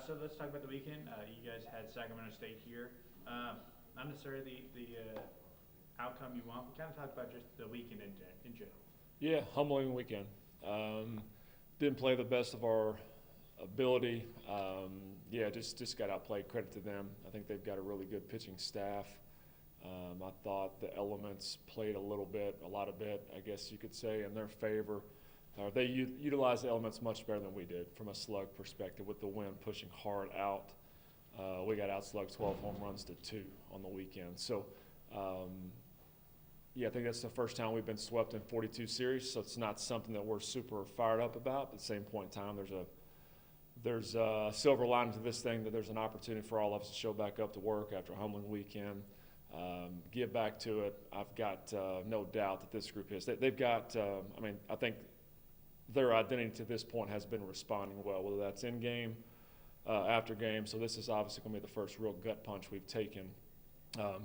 So let's talk about the weekend. You guys had Sacramento State here. Not necessarily the outcome you want. We kind of talk about just the weekend in general. Yeah, humbling weekend. Didn't play the best of our ability. Yeah, just got outplayed. Credit to them. I think they've got a really good pitching staff. I thought the elements played a lot of bit, I guess you could say, in their favor. They utilized the elements much better than we did from a slug perspective, with the wind pushing hard out. We got outslugged 12 home runs to 2 on the weekend. So, yeah, I think that's the first time we've been swept in 42 series, so it's not something that we're super fired up about. But at the same point in time, there's a silver lining to this thing, that there's an opportunity for all of us to show back up to work after a humbling weekend, get back to it. I've got no doubt that this group is. They've got, I think their identity to this point has been responding well, whether that's in game, after game. So this is obviously going to be the first real gut punch we've taken.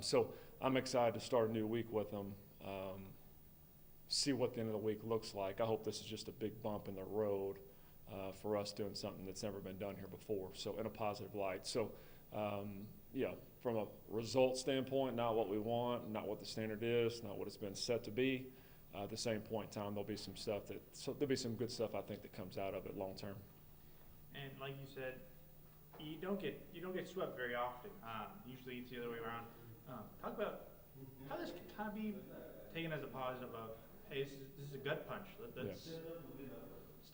So I'm excited to start a new week with them, see what the end of the week looks like. I hope this is just a big bump in the road for us doing something that's never been done here before, so in a positive light. So, yeah, from a result standpoint, not what we want, not what the standard is, not what it's been set to be. At the same point in time, there'll be some good stuff I think that comes out of it long term. And like you said, you don't get swept very often. Usually it's the other way around. Talk about how this can kind of be taken as a positive of, hey, this is a gut punch. Let's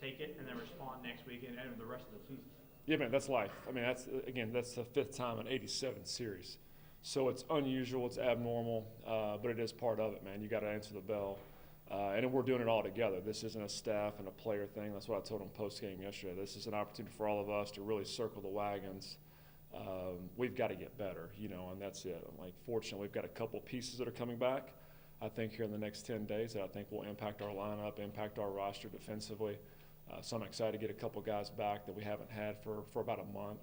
take it and then respond next week and the rest of the season. Yeah, man, that's life. I mean, that's the 5th time in 87 series. So it's unusual, it's abnormal, but it is part of it, man. You got to answer the bell. And we're doing it all together. This isn't a staff and a player thing. That's what I told them post-game yesterday. This is an opportunity for all of us to really circle the wagons. We've got to get better, and that's it. Fortunately, we've got a couple pieces that are coming back, I think, here in the next 10 days that I think will impact our lineup, impact our roster defensively. So I'm excited to get a couple guys back that we haven't had for about a month.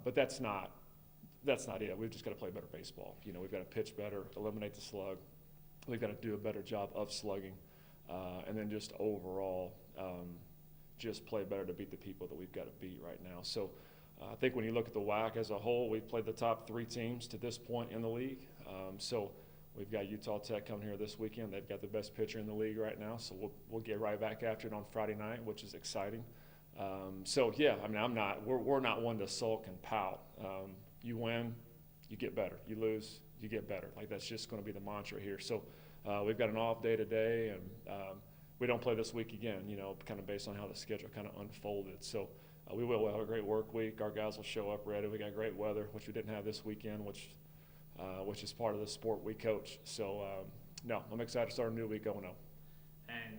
But that's not it. We've just got to play better baseball. We've got to pitch better, eliminate the slug. We've got to do a better job of slugging, and then just overall just play better to beat the people that we've got to beat right now. So I think when you look at the WAC as a whole, we've played the top 3 teams to this point in the league. So we've got Utah Tech coming here this weekend. They've got the best pitcher in the league right now, so we'll get right back after it on Friday night, which is exciting. So yeah, we're not one to sulk and pout. You win, you get better. You lose, you get better. That's just going to be the mantra here. So we've got an off day today, and we don't play this week again, kind of based on how the schedule kind of unfolded. So we'll have a great work week. Our guys will show up ready. We got great weather, which we didn't have this weekend, which is part of the sport we coach. So, no, I'm excited to start a new week 0-0. And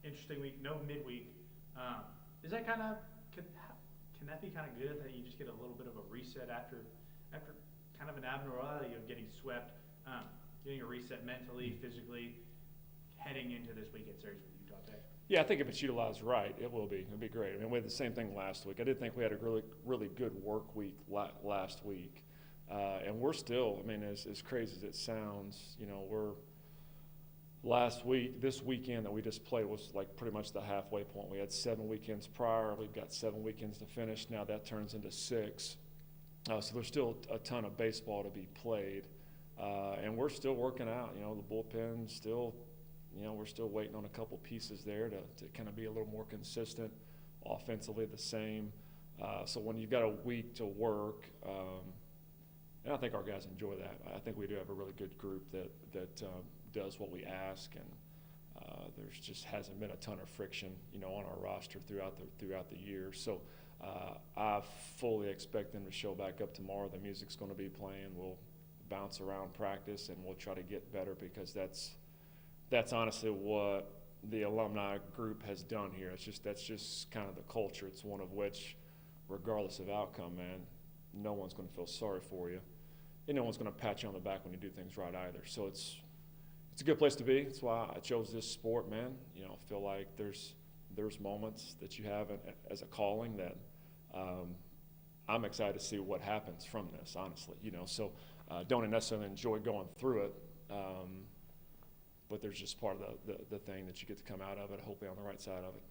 interesting week, no midweek. Is that kind of can that be kind of good that you just get a little bit of a reset after kind of an abnormality of getting swept, getting a reset mentally, physically, heading into this weekend series with Utah Tech? Yeah, I think if it's utilized right, it will be. It'll be great. I mean, we had the same thing last week. I did think we had a really, really good work week last week. And we're still, as crazy as it sounds, this weekend that we just played was pretty much the halfway point. We had 7 weekends prior. We've got 7 weekends to finish. Now that turns into 6. So there's still a ton of baseball to be played. And we're still working out, the bullpen still, we're still waiting on a couple pieces there to kind of be a little more consistent, offensively the same. So when you've got a week to work, and I think our guys enjoy that. I think we do have a really good group that does what we ask, and there's just hasn't been a ton of friction, on our roster throughout the year. So I fully expect them to show back up tomorrow. The music's going to be playing. We'll bounce around practice, and we'll try to get better, because that's honestly what the alumni group has done here. That's just kind of the culture. It's one of which, regardless of outcome, man, no one's going to feel sorry for you, and no one's going to pat you on the back when you do things right either. So it's a good place to be. That's why I chose this sport, man. I feel like there's moments that you have as a calling that I'm excited to see what happens from this, honestly. So don't necessarily enjoy going through it, but there's just part of the thing that you get to come out of it, hopefully on the right side of it.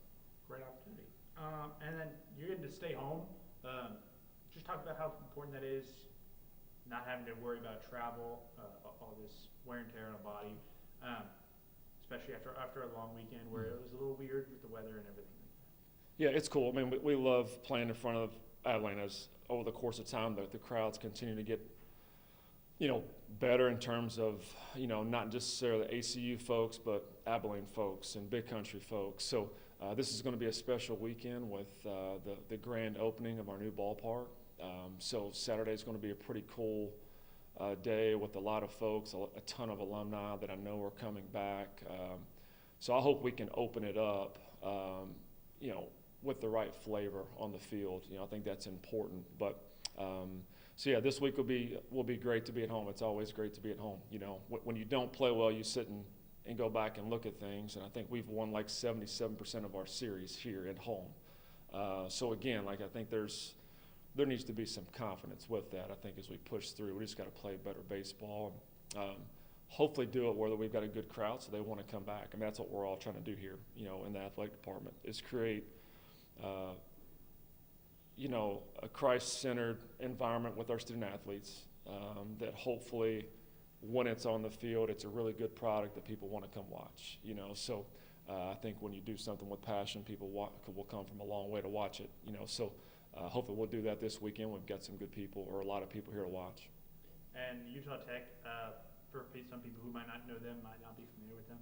Great opportunity. And then you're getting to stay home Just talk about how important that is, not having to worry about travel, all this wear and tear on a body, um, especially after a long weekend where it was a little weird with the weather and everything. Yeah, it's cool. I mean, we love playing in front of Abilene as over the course of time, the crowds continue to get, better in terms of, not just necessarily the ACU folks, but Abilene folks and big country folks. So this is going to be a special weekend with the grand opening of our new ballpark. So Saturday is going to be a pretty cool day with a lot of folks, a ton of alumni that I know are coming back. So I hope we can open it up, with the right flavor on the field. I think that's important. But so yeah, this week will be great to be at home. It's always great to be at home. When you don't play well, you sit and go back and look at things. And I think we've won like 77% of our series here at home. So again, I think there needs to be some confidence with that. I think as we push through, we just got to play better baseball. Hopefully do it where we've got a good crowd so they want to come back. I mean, that's what we're all trying to do here, in the athletic department, is create a Christ-centered environment with our student athletes that hopefully when it's on the field, it's a really good product that people want to come watch, So I think when you do something with passion, people will come from a long way to watch it, So hopefully we'll do that this weekend. We've got some good people or a lot of people here to watch. And Utah Tech, for some people who might not know them, might not be familiar with them,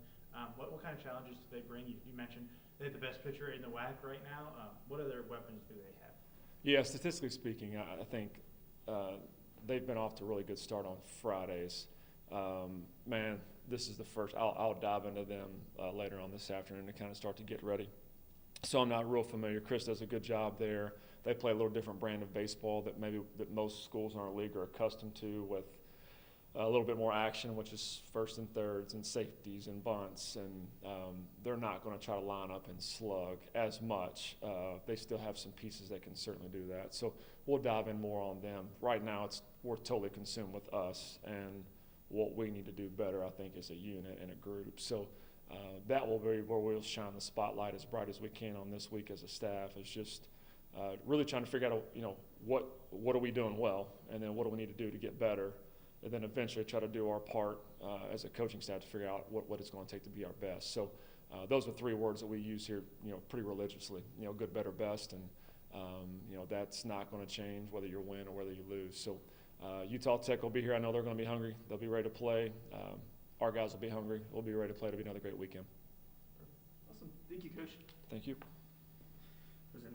what kind of challenges do they bring? You mentioned they have the best pitcher in the WAC right now. What other weapons do they have? Yeah, statistically speaking, I think they've been off to a really good start on Fridays. Man, this is the first. I'll dive into them later on this afternoon to kind of start to get ready. So I'm not real familiar. Chris does a good job there. They play a little different brand of baseball that most schools in our league are accustomed to, with a little bit more action, which is first and thirds and safeties and bunts, and they're not going to try to line up and slug as much. They still have some pieces that can certainly do that. So we'll dive in more on them. Right now, we're totally consumed with us and what we need to do better, I think, as a unit and a group. So that will be where we'll shine the spotlight as bright as we can on this week as a staff, is just really trying to figure out, what are we doing well, and then what do we need to do to get better, and then eventually try to do our part as a coaching staff to figure out what it's going to take to be our best. So those are three words that we use here, pretty religiously, good, better, best, and that's not going to change whether you win or whether you lose. So Utah Tech will be here. I know they're going to be hungry. They'll be ready to play. Our guys will be hungry. We'll be ready to play. It'll be another great weekend. Awesome. Thank you, Coach. Thank you. Was it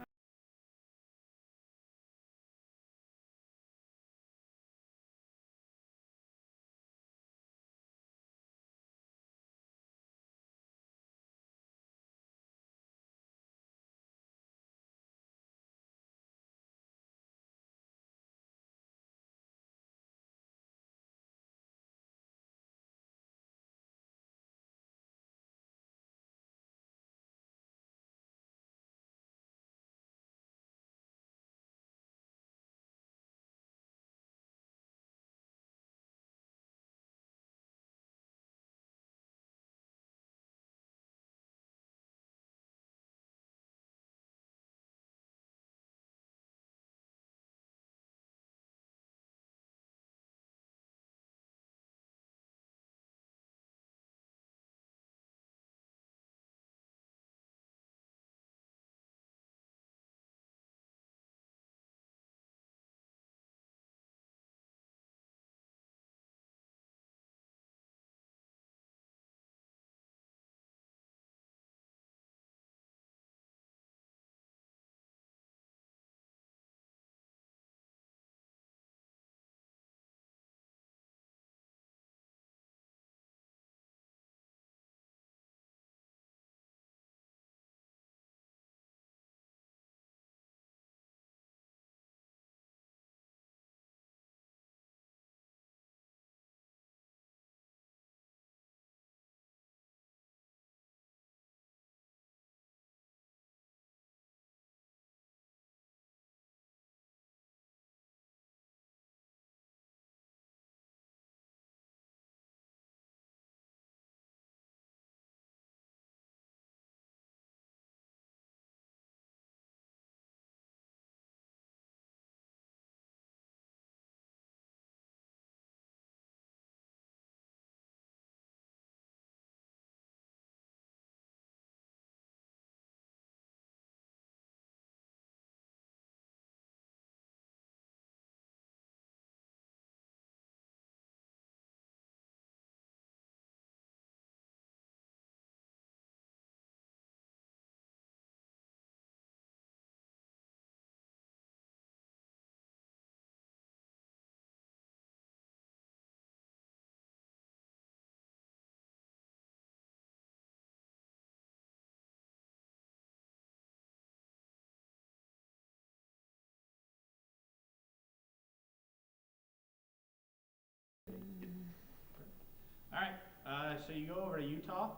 So you go over to Utah.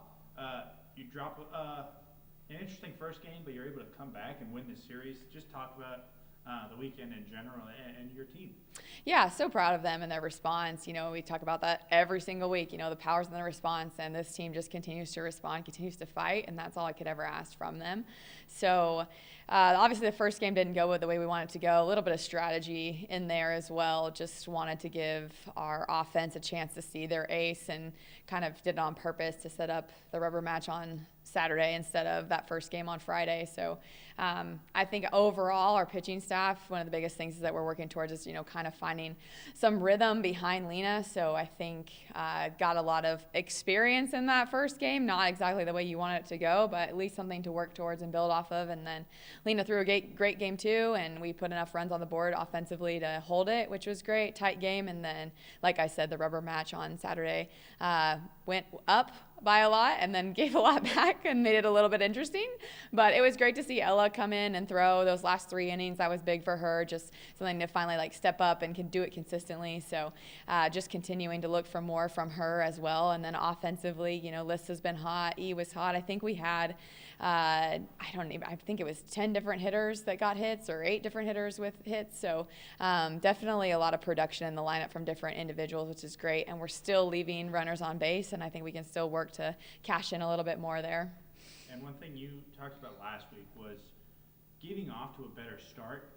You drop an interesting first game, but you're able to come back and win this series. Just talk about the weekend in general and your team. Yeah, so proud of them and their response. We talk about that every single week, the powers in the response, and this team just continues to respond, continues to fight, and that's all I could ever ask from them. So obviously the first game didn't go the way we wanted it to go. A little bit of strategy in there as well. Just wanted to give our offense a chance to see their ace, and kind of did it on purpose to set up the rubber match on Saturday instead of that first game on Friday. So I think overall our pitching staff, one of the biggest things is that we're working towards is, kind of finding some rhythm behind Lena. So I think got a lot of experience in that first game, not exactly the way you want it to go, but at least something to work towards and build off of. And then Lena threw a great game too, and we put enough runs on the board offensively to hold it, which was great, tight game. And then, like I said, the rubber match on Saturday went up by a lot and then gave a lot back and made it a little bit interesting. But it was great to see Ella come in and throw those last 3 innings. That was big for her, just something to finally step up and can do it consistently. So just continuing to look for more from her as well. And then offensively, Liz has been hot, E was hot. I think we had I think it was 10 different hitters that got hits, or 8 different hitters with hits. So definitely a lot of production in the lineup from different individuals, which is great. And we're still leaving runners on base, and I think we can still work to cash in a little bit more there. And one thing you talked about last week was getting off to a better start.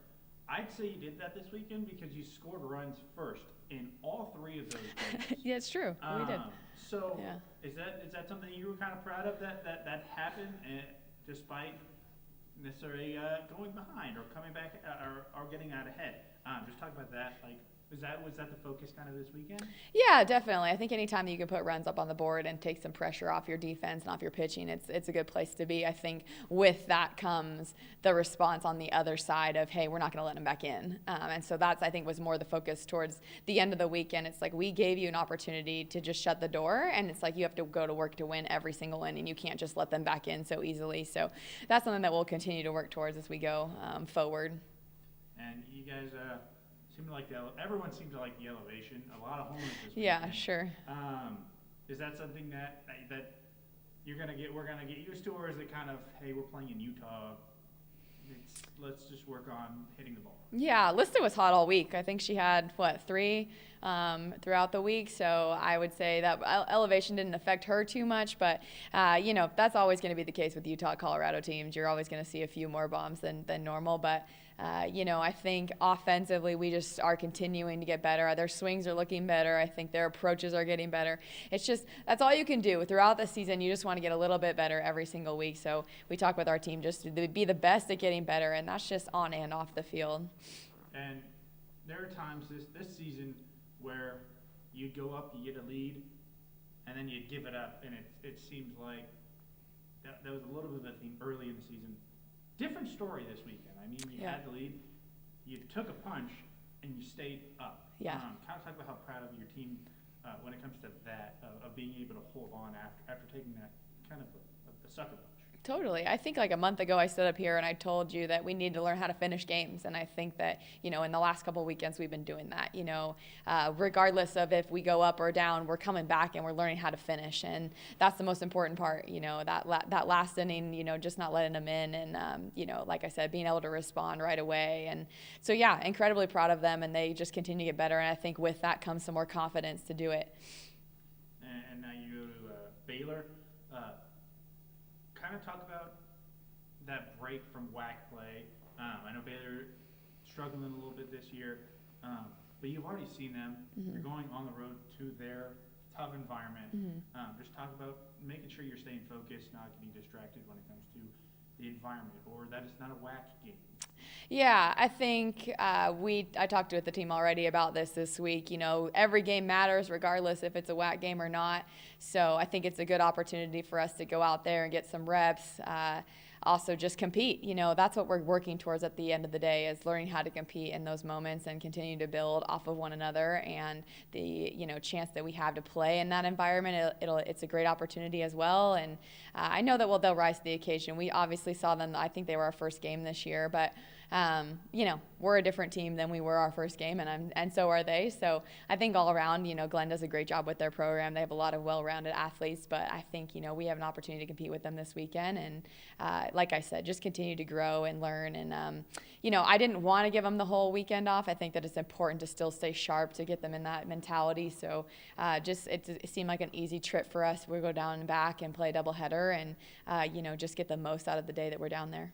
I'd say you did that this weekend because you scored runs first in all 3 of those games. Yeah, it's true. We did. So yeah. Is that something you were kind of proud of that happened, despite necessarily going behind or coming back or getting out ahead? Just talk about that. Was that the focus kind of this weekend? Yeah, definitely. I think anytime you can put runs up on the board and take some pressure off your defense and off your pitching, it's a good place to be. I think with that comes the response on the other side of, hey, we're not going to let them back in. And so that's, I think, was more the focus towards the end of the weekend. It's we gave you an opportunity to just shut the door, and it's you have to go to work to win every single inning. You can't just let them back in so easily. So that's something that we'll continue to work towards as we go forward. And you guys everyone seemed to like the elevation. A lot of homers this weekend. Yeah, sure. Is that something that we're gonna get used to, or is it kind of, hey, we're playing in Utah, let's just work on hitting the ball? Yeah, Lista was hot all week. I think she had 3 throughout the week, so I would say that elevation didn't affect her too much, but that's always going to be the case with Utah Colorado teams. You're always going to see a few more bombs than normal, but I think offensively we just are continuing to get better. Their swings are looking better. I think their approaches are getting better. It's just, that's all you can do. Throughout the season, you just want to get a little bit better every single week. So we talk with our team just to be the best at getting better, and that's just on and off the field. And there are times this season where you'd go up, you get a lead, and then you'd give it up, and it seems like that was a little bit of a theme early in the season. Different story this weekend. I mean, you had the lead, you took a punch, and you stayed up. Yeah. Kind of talk about how proud of your team when it comes to that, of being able to hold on after taking that kind of a sucker punch. Totally. I think a month ago I stood up here and I told you that we need to learn how to finish games. And I think that, in the last couple of weekends we've been doing that. Regardless of if we go up or down, we're coming back and we're learning how to finish. And that's the most important part, that last inning, just not letting them in. And, like I said, being able to respond right away. And so, yeah, incredibly proud of them. And they just continue to get better. And I think with that comes some more confidence to do it. And now you go to Baylor. Kind of talk about that break from WAC play. I know Baylor struggling a little bit this year, but you've already seen them. Mm-hmm. You're going on the road to their tough environment. Mm-hmm. Just talk about making sure you're staying focused, not getting distracted when it comes to the environment, or that it's not a WAC game. Yeah, I think I talked with the team already about this week. Every game matters regardless if it's a WAC game or not. So I think it's a good opportunity for us to go out there and get some reps. also just compete. That's what we're working towards at the end of the day, is learning how to compete in those moments and continue to build off of one another. And the chance that we have to play in that environment, it's a great opportunity as well. And I know that they'll rise to the occasion. We obviously saw them. I think they were our first game this year, but we're a different team than we were our first game, and so are they. So I think all around, Glenn does a great job with their program. They have a lot of well-rounded athletes, but I think, we have an opportunity to compete with them this weekend. And like I said, just continue to grow and learn. And, I didn't want to give them the whole weekend off. I think that it's important to still stay sharp to get them in that mentality. So it seemed like an easy trip for us. We'll go down and back and play a doubleheader and, just get the most out of the day that we're down there.